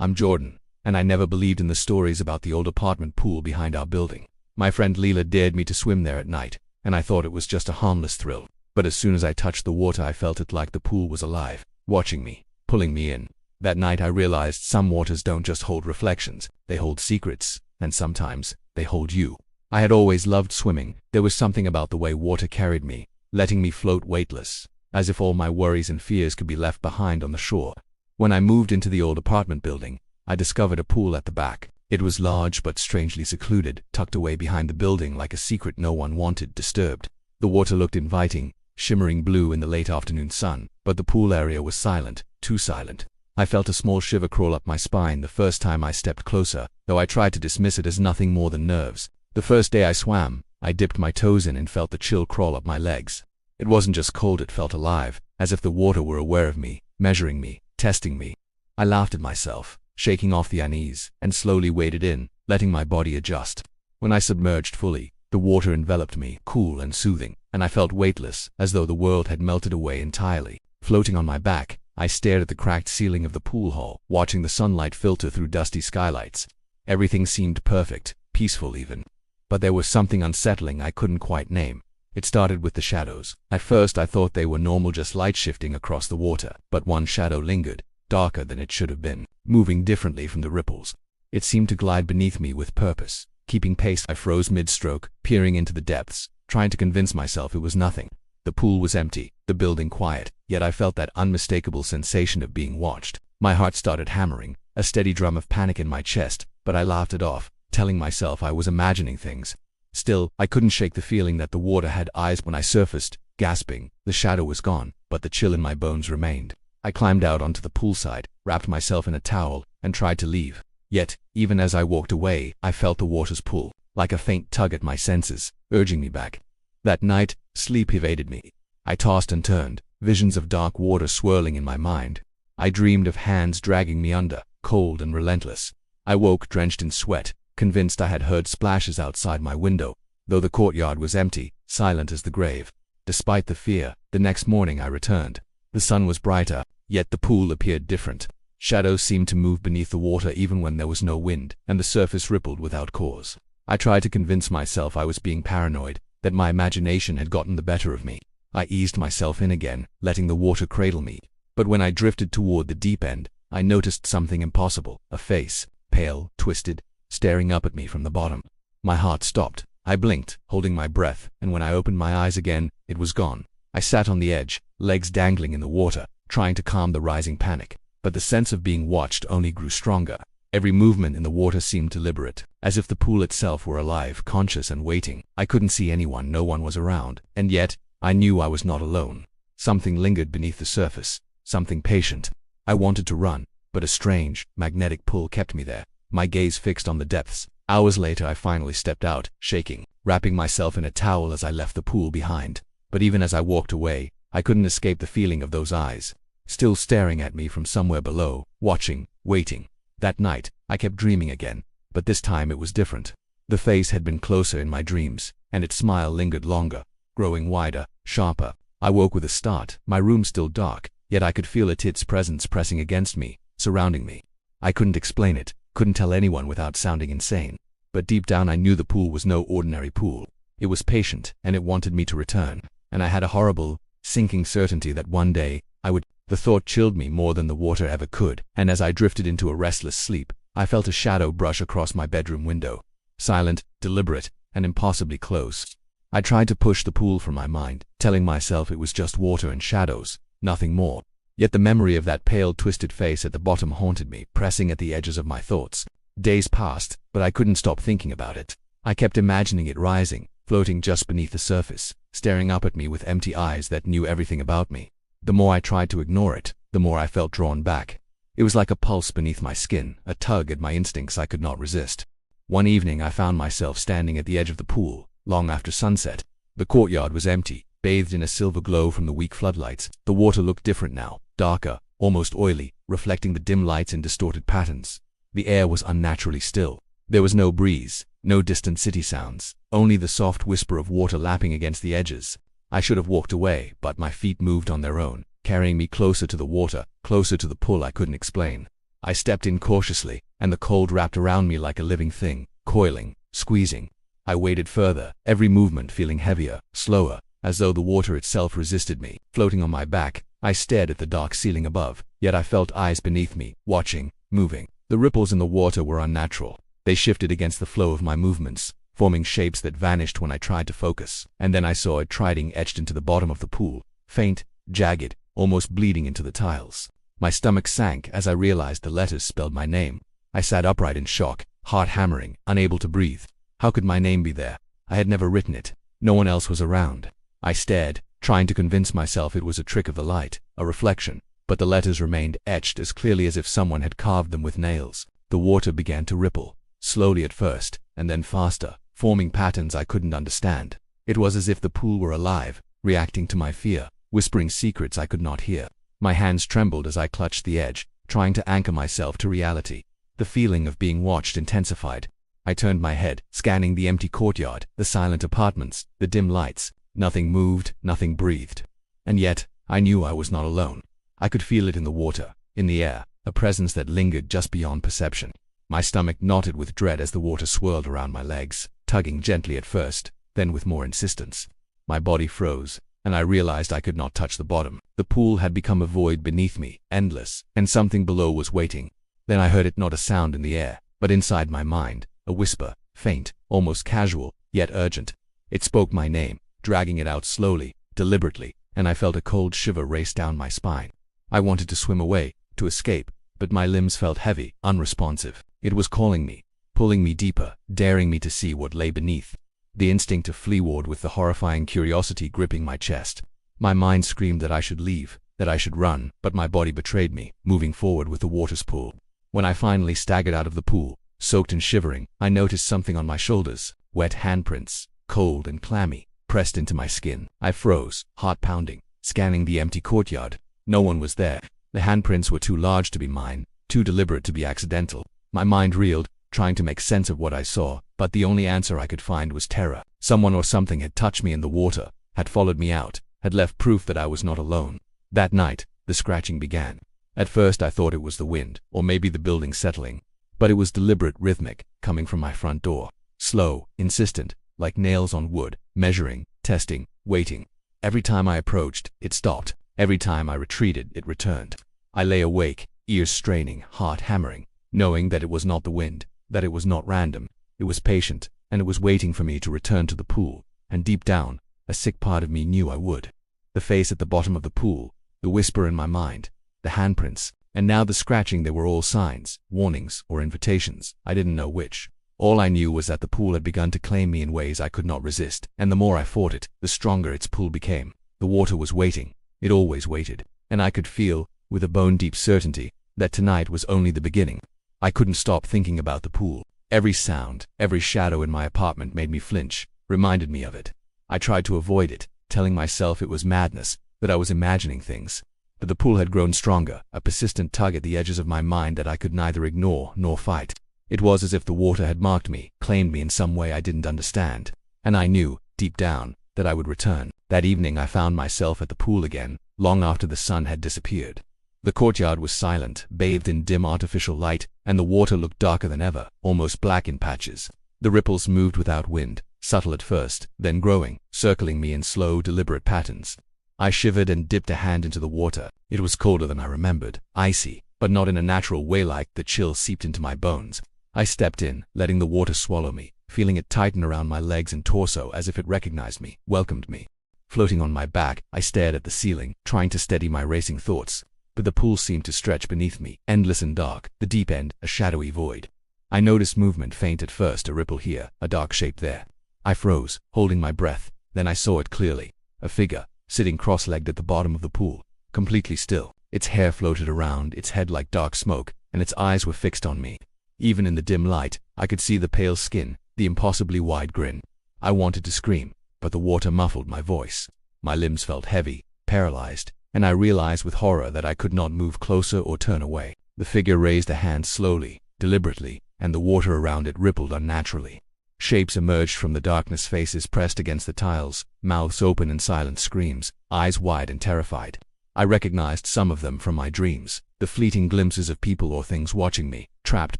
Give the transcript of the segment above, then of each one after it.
I'm Jordan, and I never believed in the stories about the old apartment pool behind our building. My friend Lila dared me to swim there at night, and I thought it was just a harmless thrill. But as soon as I touched the water, I felt it like the pool was alive, watching me, pulling me in. That night I realized some waters don't just hold reflections, they hold secrets, and sometimes they hold you. I had always loved swimming. There was something about the way water carried me, letting me float weightless, as if all my worries and fears could be left behind on the shore. When I moved into the old apartment building, I discovered a pool at the back. It was large but strangely secluded, tucked away behind the building like a secret no one wanted disturbed. The water looked inviting, shimmering blue in the late afternoon sun, but the pool area was silent, too silent. I felt a small shiver crawl up my spine the first time I stepped closer, though I tried to dismiss it as nothing more than nerves. The first day I swam, I dipped my toes in and felt the chill crawl up my legs. It wasn't just cold, it felt alive, as if the water were aware of me, measuring me, testing me. I laughed at myself, shaking off the unease, and slowly waded in, letting my body adjust. When I submerged fully, the water enveloped me, cool and soothing, and I felt weightless, as though the world had melted away entirely. Floating on my back, I stared at the cracked ceiling of the pool hall, watching the sunlight filter through dusty skylights. Everything seemed perfect, peaceful even. But there was something unsettling I couldn't quite name. It started with the shadows. At first I thought they were normal, just light shifting across the water, but one shadow lingered, darker than it should have been, moving differently from the ripples. It seemed to glide beneath me with purpose. Keeping pace, I froze mid-stroke, peering into the depths, trying to convince myself it was nothing. The pool was empty, the building quiet, yet I felt that unmistakable sensation of being watched. My heart started hammering, a steady drum of panic in my chest, but I laughed it off, telling myself I was imagining things. Still, I couldn't shake the feeling that the water had eyes. When I surfaced, gasping, the shadow was gone, but the chill in my bones remained. I climbed out onto the poolside, wrapped myself in a towel, and tried to leave. Yet, even as I walked away, I felt the water's pull, like a faint tug at my senses, urging me back. That night, sleep evaded me. I tossed and turned, visions of dark water swirling in my mind. I dreamed of hands dragging me under, cold and relentless. I woke drenched in sweat, convinced I had heard splashes outside my window, though the courtyard was empty, silent as the grave. Despite the fear, the next morning I returned. The sun was brighter, yet the pool appeared different. Shadows seemed to move beneath the water even when there was no wind, and the surface rippled without cause. I tried to convince myself I was being paranoid, that my imagination had gotten the better of me. I eased myself in again, letting the water cradle me. But when I drifted toward the deep end, I noticed something impossible, a face, pale, twisted, staring up at me from the bottom. My heart stopped. I blinked, holding my breath, and when I opened my eyes again, it was gone. I sat on the edge, legs dangling in the water, trying to calm the rising panic. But the sense of being watched only grew stronger. Every movement in the water seemed deliberate, as if the pool itself were alive, conscious and waiting. I couldn't see anyone, no one was around, and yet, I knew I was not alone. Something lingered beneath the surface, something patient. I wanted to run, but a strange, magnetic pull kept me there, my gaze fixed on the depths. Hours later I finally stepped out, shaking, wrapping myself in a towel as I left the pool behind. But even as I walked away, I couldn't escape the feeling of those eyes, still staring at me from somewhere below, watching, waiting. That night, I kept dreaming again, but this time it was different. The face had been closer in my dreams, and its smile lingered longer, growing wider, sharper. I woke with a start, my room still dark, yet I could feel its presence pressing against me, surrounding me. I couldn't explain it, couldn't tell anyone without sounding insane. But deep down I knew the pool was no ordinary pool. It was patient, and it wanted me to return. And I had a horrible, sinking certainty that one day, I would. The thought chilled me more than the water ever could, and as I drifted into a restless sleep, I felt a shadow brush across my bedroom window. Silent, deliberate, and impossibly close. I tried to push the pool from my mind, telling myself it was just water and shadows, nothing more. Yet the memory of that pale, twisted face at the bottom haunted me, pressing at the edges of my thoughts. Days passed, but I couldn't stop thinking about it. I kept imagining it rising, floating just beneath the surface, staring up at me with empty eyes that knew everything about me. The more I tried to ignore it, the more I felt drawn back. It was like a pulse beneath my skin, a tug at my instincts I could not resist. One evening I found myself standing at the edge of the pool, long after sunset. The courtyard was empty, bathed in a silver glow from the weak floodlights. The water looked different now, darker, almost oily, reflecting the dim lights in distorted patterns. The air was unnaturally still. There was no breeze, no distant city sounds, only the soft whisper of water lapping against the edges. I should have walked away, but my feet moved on their own, carrying me closer to the water, closer to the pull I couldn't explain. I stepped in cautiously, and the cold wrapped around me like a living thing, coiling, squeezing. I waded further, every movement feeling heavier, slower, as though the water itself resisted me. Floating on my back, I stared at the dark ceiling above, yet I felt eyes beneath me, watching, moving. The ripples in the water were unnatural. They shifted against the flow of my movements, forming shapes that vanished when I tried to focus. And then I saw a writing etched into the bottom of the pool, faint, jagged, almost bleeding into the tiles. My stomach sank as I realized the letters spelled my name. I sat upright in shock, heart hammering, unable to breathe. How could my name be there? I had never written it. No one else was around. I stared, trying to convince myself it was a trick of the light, a reflection, but the letters remained etched as clearly as if someone had carved them with nails. The water began to ripple, slowly at first, and then faster, forming patterns I couldn't understand. It was as if the pool were alive, reacting to my fear, whispering secrets I could not hear. My hands trembled as I clutched the edge, trying to anchor myself to reality. The feeling of being watched intensified. I turned my head, scanning the empty courtyard, the silent apartments, the dim lights. Nothing moved, nothing breathed. And yet, I knew I was not alone. I could feel it in the water, in the air, a presence that lingered just beyond perception. My stomach knotted with dread as the water swirled around my legs, tugging gently at first, then with more insistence. My body froze, and I realized I could not touch the bottom. The pool had become a void beneath me, endless, and something below was waiting. Then I heard it, not a sound in the air, but inside my mind, a whisper, faint, almost casual, yet urgent. It spoke my name, dragging it out slowly, deliberately, and I felt a cold shiver race down my spine. I wanted to swim away, to escape, but my limbs felt heavy, unresponsive. It was calling me, pulling me deeper, daring me to see what lay beneath. The instinct to flee warred with the horrifying curiosity gripping my chest. My mind screamed that I should leave, that I should run, but my body betrayed me, moving forward with the water's pull. When I finally staggered out of the pool, soaked and shivering, I noticed something on my shoulders, wet handprints, cold and clammy, pressed into my skin. I froze, heart pounding, scanning the empty courtyard. No one was there. The handprints were too large to be mine, too deliberate to be accidental. My mind reeled, trying to make sense of what I saw, but the only answer I could find was terror. Someone or something had touched me in the water, had followed me out, had left proof that I was not alone. That night, the scratching began. At first I thought it was the wind, or maybe the building settling, but it was deliberate, rhythmic, coming from my front door. Slow, insistent, like nails on wood, measuring, testing, waiting. Every time I approached, it stopped. Every time I retreated, it returned. I lay awake, ears straining, heart hammering, knowing that it was not the wind, that it was not random. It was patient, and it was waiting for me to return to the pool, and deep down, a sick part of me knew I would. The face at the bottom of the pool, the whisper in my mind, the handprints, and now the scratching, they were all signs, warnings, or invitations. I didn't know which. All I knew was that the pool had begun to claim me in ways I could not resist, and the more I fought it, the stronger its pull became. The water was waiting. It always waited, and I could feel, with a bone-deep certainty, that tonight was only the beginning. I couldn't stop thinking about the pool. Every sound, every shadow in my apartment made me flinch, reminded me of it. I tried to avoid it, telling myself it was madness, that I was imagining things. But the pull had grown stronger, a persistent tug at the edges of my mind that I could neither ignore nor fight. It was as if the water had marked me, claimed me in some way I didn't understand. And I knew, deep down, that I would return. That evening I found myself at the pool again, long after the sun had disappeared. The courtyard was silent, bathed in dim artificial light, and the water looked darker than ever, almost black in patches. The ripples moved without wind, subtle at first, then growing, circling me in slow, deliberate patterns. I shivered and dipped a hand into the water. It was colder than I remembered, icy, but not in a natural way, like the chill seeped into my bones. I stepped in, letting the water swallow me, feeling it tighten around my legs and torso as if it recognized me, welcomed me. Floating on my back, I stared at the ceiling, trying to steady my racing thoughts. But the pool seemed to stretch beneath me, endless and dark, the deep end, a shadowy void. I noticed movement, faint at first, a ripple here, a dark shape there. I froze, holding my breath. Then I saw it clearly. A figure, sitting cross-legged at the bottom of the pool, completely still. Its hair floated around its head like dark smoke, and its eyes were fixed on me. Even in the dim light, I could see the pale skin, the impossibly wide grin. I wanted to scream, but the water muffled my voice. My limbs felt heavy, paralyzed, and I realized with horror that I could not move closer or turn away. The figure raised a hand slowly, deliberately, and the water around it rippled unnaturally. Shapes emerged from the darkness, faces pressed against the tiles, mouths open in silent screams, eyes wide and terrified. I recognized some of them from my dreams. the fleeting glimpses of people or things watching me, trapped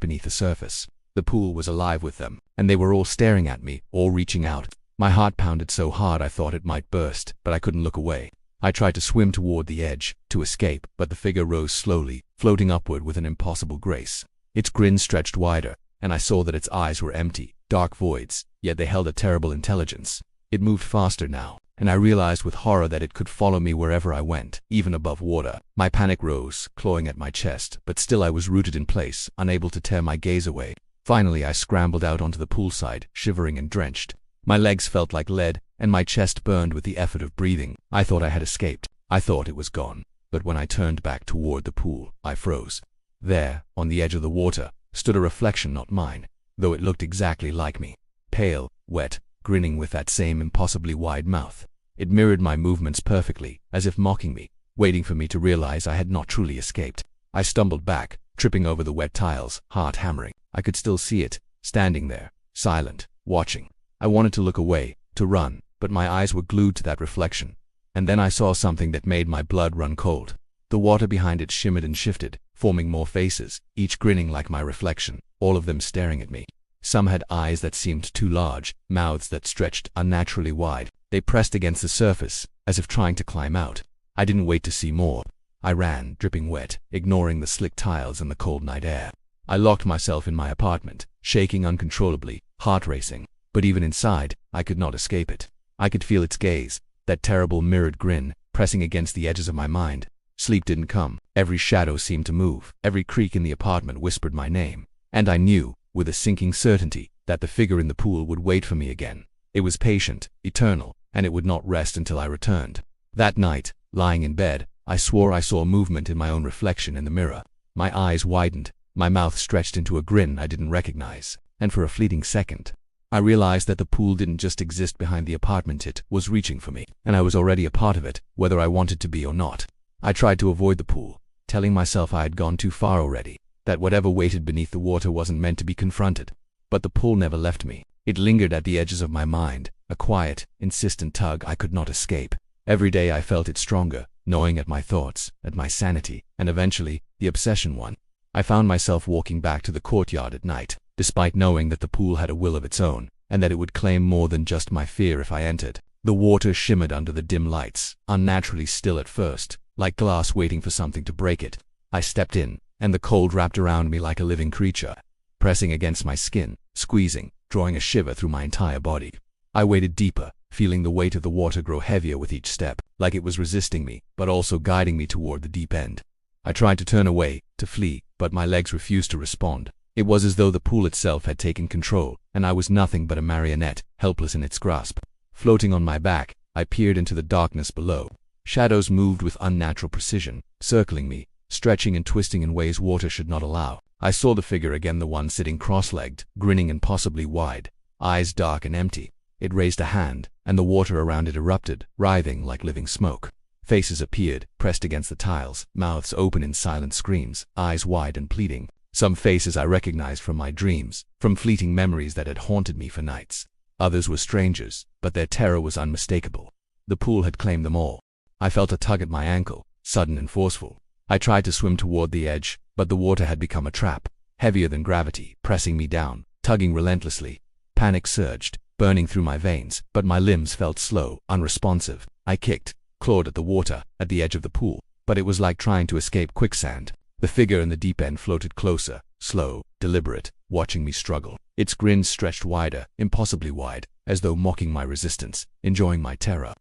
beneath the surface. The pool was alive with them, and they were all staring at me, all reaching out. My heart pounded so hard I thought it might burst, but I couldn't look away. I tried to swim toward the edge, to escape, but the figure rose slowly, floating upward with an impossible grace. Its grin stretched wider, and I saw that its eyes were empty, dark voids, yet they held a terrible intelligence. It moved faster now, and I realized with horror that it could follow me wherever I went, even above water. My panic rose, clawing at my chest, but still I was rooted in place, unable to tear my gaze away. Finally, I scrambled out onto the poolside, shivering and drenched. My legs felt like lead, and my chest burned with the effort of breathing. I thought I had escaped. I thought it was gone. But when I turned back toward the pool, I froze. There, on the edge of the water, stood a reflection not mine, though it looked exactly like me. Pale, wet, grinning with that same impossibly wide mouth. It mirrored my movements perfectly, as if mocking me, waiting for me to realize I had not truly escaped. I stumbled back, tripping over the wet tiles, heart hammering. I could still see it, standing there, silent, watching. I wanted to look away, to run, but my eyes were glued to that reflection. And then I saw something that made my blood run cold. The water behind it shimmered and shifted, forming more faces, each grinning like my reflection, all of them staring at me. Some had eyes that seemed too large, mouths that stretched unnaturally wide. They pressed against the surface, as if trying to climb out. I didn't wait to see more. I ran, dripping wet, ignoring the slick tiles and the cold night air. I locked myself in my apartment, shaking uncontrollably, heart racing. But even inside, I could not escape it. I could feel its gaze, that terrible mirrored grin, pressing against the edges of my mind. Sleep didn't come. Every shadow seemed to move. Every creak in the apartment whispered my name. And I knew, with a sinking certainty, that the figure in the pool would wait for me again. It was patient, eternal, and it would not rest until I returned. That night, lying in bed, I swore I saw movement in my own reflection in the mirror. My eyes widened, my mouth stretched into a grin I didn't recognize, and for a fleeting second, I realized that the pool didn't just exist behind the apartment, it was reaching for me, and I was already a part of it, whether I wanted to be or not. I tried to avoid the pool, telling myself I had gone too far already, that whatever waited beneath the water wasn't meant to be confronted. But the pool never left me. It lingered at the edges of my mind, a quiet, insistent tug I could not escape. Every day I felt it stronger, gnawing at my thoughts, at my sanity, and eventually, the obsession won. I found myself walking back to the courtyard at night, despite knowing that the pool had a will of its own, and that it would claim more than just my fear if I entered. The water shimmered under the dim lights, unnaturally still at first, like glass waiting for something to break it. I stepped in, and the cold wrapped around me like a living creature, pressing against my skin, squeezing, drawing a shiver through my entire body. I waded deeper, feeling the weight of the water grow heavier with each step, like it was resisting me, but also guiding me toward the deep end. I tried to turn away, to flee, but my legs refused to respond. It was as though the pool itself had taken control, and I was nothing but a marionette, helpless in its grasp. Floating on my back, I peered into the darkness below. Shadows moved with unnatural precision, circling me, stretching and twisting in ways water should not allow. I saw the figure again, the one sitting cross-legged, grinning impossibly wide, eyes dark and empty. It raised a hand, and the water around it erupted, writhing like living smoke. Faces appeared, pressed against the tiles, mouths open in silent screams, eyes wide and pleading. Some faces I recognized from my dreams, from fleeting memories that had haunted me for nights. Others were strangers, but their terror was unmistakable. The pool had claimed them all. I felt a tug at my ankle, sudden and forceful. I tried to swim toward the edge, but the water had become a trap, heavier than gravity, pressing me down, tugging relentlessly. Panic surged, burning through my veins, but my limbs felt slow, unresponsive. I kicked, clawed at the water, at the edge of the pool, but it was like trying to escape quicksand. The figure in the deep end floated closer, slow, deliberate, watching me struggle. Its grin stretched wider, impossibly wide, as though mocking my resistance, enjoying my terror.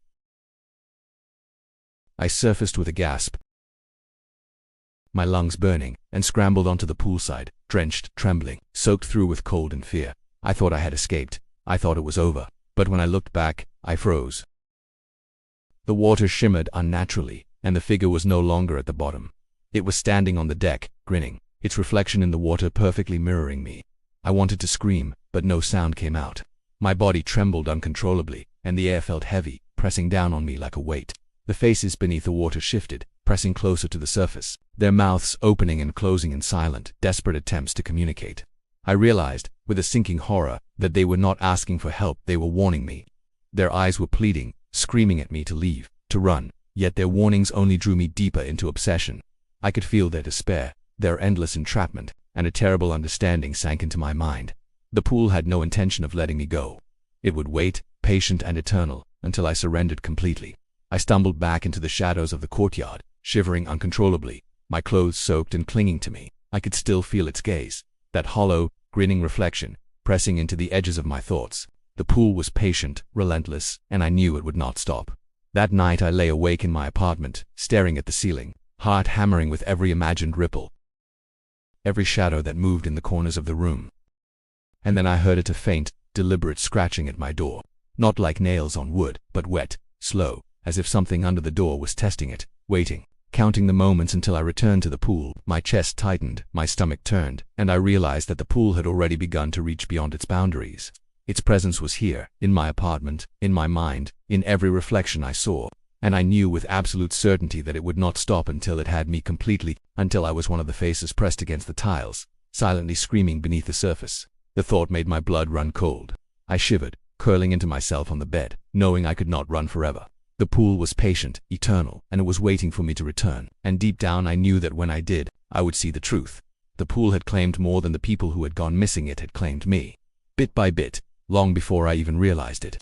I surfaced with a gasp, my lungs burning, and scrambled onto the poolside, drenched, trembling, soaked through with cold and fear. I thought I had escaped. I thought it was over. But when I looked back, I froze. The water shimmered unnaturally, and the figure was no longer at the bottom. It was standing on the deck, grinning, its reflection in the water perfectly mirroring me. I wanted to scream, but no sound came out. My body trembled uncontrollably, and the air felt heavy, pressing down on me like a weight. The faces beneath the water shifted, pressing closer to the surface, their mouths opening and closing in silent, desperate attempts to communicate. I realized, with a sinking horror, that they were not asking for help, they were warning me. Their eyes were pleading, screaming at me to leave, to run, yet their warnings only drew me deeper into obsession. I could feel their despair, their endless entrapment, and a terrible understanding sank into my mind. The pool had no intention of letting me go. It would wait, patient and eternal, until I surrendered completely. I stumbled back into the shadows of the courtyard, shivering uncontrollably, my clothes soaked and clinging to me. I could still feel its gaze, that hollow, grinning reflection, pressing into the edges of my thoughts. The pool was patient, relentless, and I knew it would not stop. That night I lay awake in my apartment, staring at the ceiling, heart hammering with every imagined ripple, every shadow that moved in the corners of the room. And then I heard a faint, deliberate scratching at my door, not like nails on wood, but wet, slow, as if something under the door was testing it, waiting, counting the moments until I returned to the pool. My chest tightened, my stomach turned, and I realized that the pool had already begun to reach beyond its boundaries. Its presence was here, in my apartment, in my mind, in every reflection I saw, and I knew with absolute certainty that it would not stop until it had me completely, until I was one of the faces pressed against the tiles, silently screaming beneath the surface. The thought made my blood run cold. I shivered, curling into myself on the bed, knowing I could not run forever. The pool was patient, eternal, and it was waiting for me to return, and deep down I knew that when I did, I would see the truth. The pool had claimed more than the people who had gone missing. It had claimed me. Bit by bit, long before I even realized it.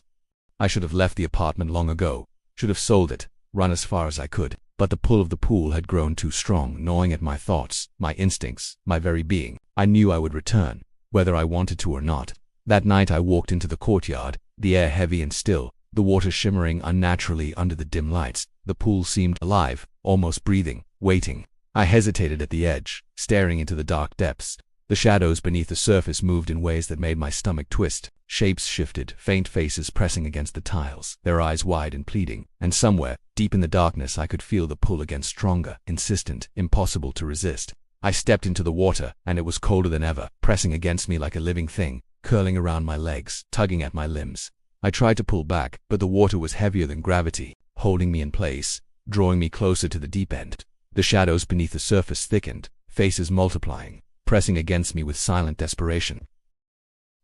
I should have left the apartment long ago, should have sold it, run as far as I could, but the pull of the pool had grown too strong, gnawing at my thoughts, my instincts, my very being. I knew I would return, whether I wanted to or not. That night I walked into the courtyard, the air heavy and still, the water shimmering unnaturally under the dim lights. The pool seemed alive, almost breathing, waiting. I hesitated at the edge, staring into the dark depths. The shadows beneath the surface moved in ways that made my stomach twist. Shapes shifted, faint faces pressing against the tiles, their eyes wide and pleading, and somewhere, deep in the darkness, I could feel the pull again stronger, insistent, impossible to resist. I stepped into the water, and it was colder than ever, pressing against me like a living thing, curling around my legs, tugging at my limbs. I tried to pull back, but the water was heavier than gravity, holding me in place, drawing me closer to the deep end. The shadows beneath the surface thickened, faces multiplying, pressing against me with silent desperation.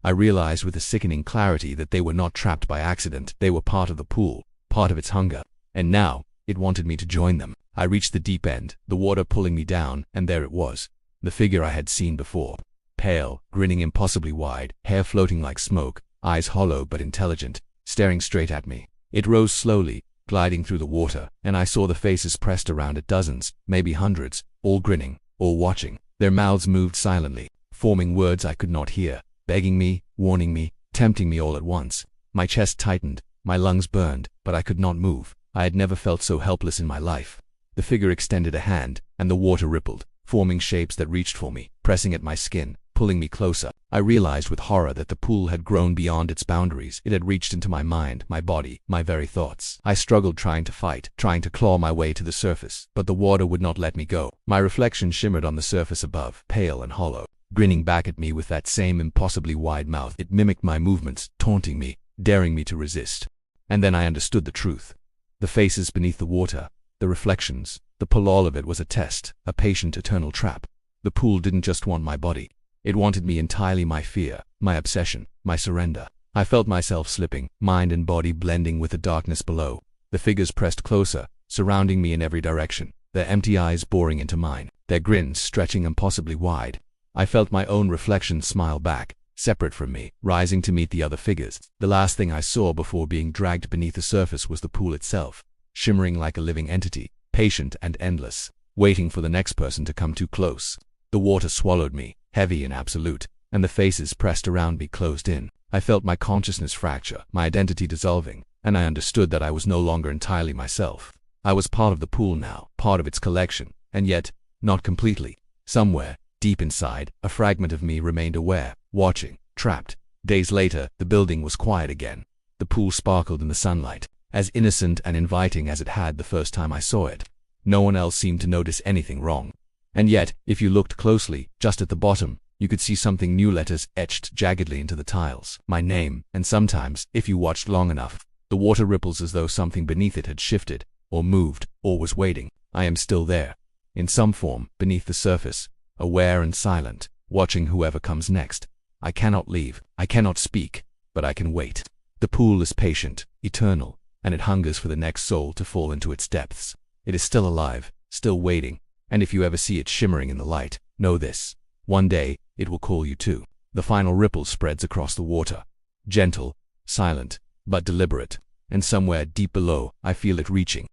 I realized with a sickening clarity that they were not trapped by accident. They were part of the pool, part of its hunger, and now it wanted me to join them. I reached the deep end, the water pulling me down, and there it was, the figure I had seen before. Pale, grinning impossibly wide, hair floating like smoke, eyes hollow but intelligent, staring straight at me. It rose slowly, gliding through the water, and I saw the faces pressed around it, dozens, maybe hundreds, all grinning, all watching. Their mouths moved silently, forming words I could not hear, begging me, warning me, tempting me all at once. My chest tightened, my lungs burned, but I could not move. I had never felt so helpless in my life. The figure extended a hand, and the water rippled, forming shapes that reached for me, pressing at my skin, pulling me closer. I realized with horror that the pool had grown beyond its boundaries. It had reached into my mind, my body, my very thoughts. I struggled, trying to fight, trying to claw my way to the surface, but the water would not let me go. My reflection shimmered on the surface above, pale and hollow, grinning back at me with that same impossibly wide mouth. It mimicked my movements, taunting me, daring me to resist. And then I understood the truth. The faces beneath the water, the reflections, the pull, all of it was a test, a patient, eternal trap. The pool didn't just want my body. It wanted me entirely, my fear, my obsession, my surrender. I felt myself slipping, mind and body blending with the darkness below. The figures pressed closer, surrounding me in every direction, their empty eyes boring into mine, their grins stretching impossibly wide. I felt my own reflection smile back, separate from me, rising to meet the other figures. The last thing I saw before being dragged beneath the surface was the pool itself, shimmering like a living entity, patient and endless, waiting for the next person to come too close. The water swallowed me, heavy and absolute, and the faces pressed around me closed in. I felt my consciousness fracture, my identity dissolving, and I understood that I was no longer entirely myself. I was part of the pool now, part of its collection, and yet, not completely. Somewhere, deep inside, a fragment of me remained aware, watching, trapped. Days later, the building was quiet again. The pool sparkled in the sunlight, as innocent and inviting as it had the first time I saw it. No one else seemed to notice anything wrong. And yet, if you looked closely, just at the bottom, you could see something new, letters etched jaggedly into the tiles. My name, and sometimes, if you watched long enough, the water ripples as though something beneath it had shifted, or moved, or was waiting. I am still there, in some form, beneath the surface, aware and silent, watching whoever comes next. I cannot leave, I cannot speak, but I can wait. The pool is patient, eternal, and it hungers for the next soul to fall into its depths. It is still alive, still waiting, And if you ever see it shimmering in the light, know this: one day, it will call you too. The final ripple spreads across the water. Gentle, silent, but deliberate. And somewhere deep below, I feel it reaching,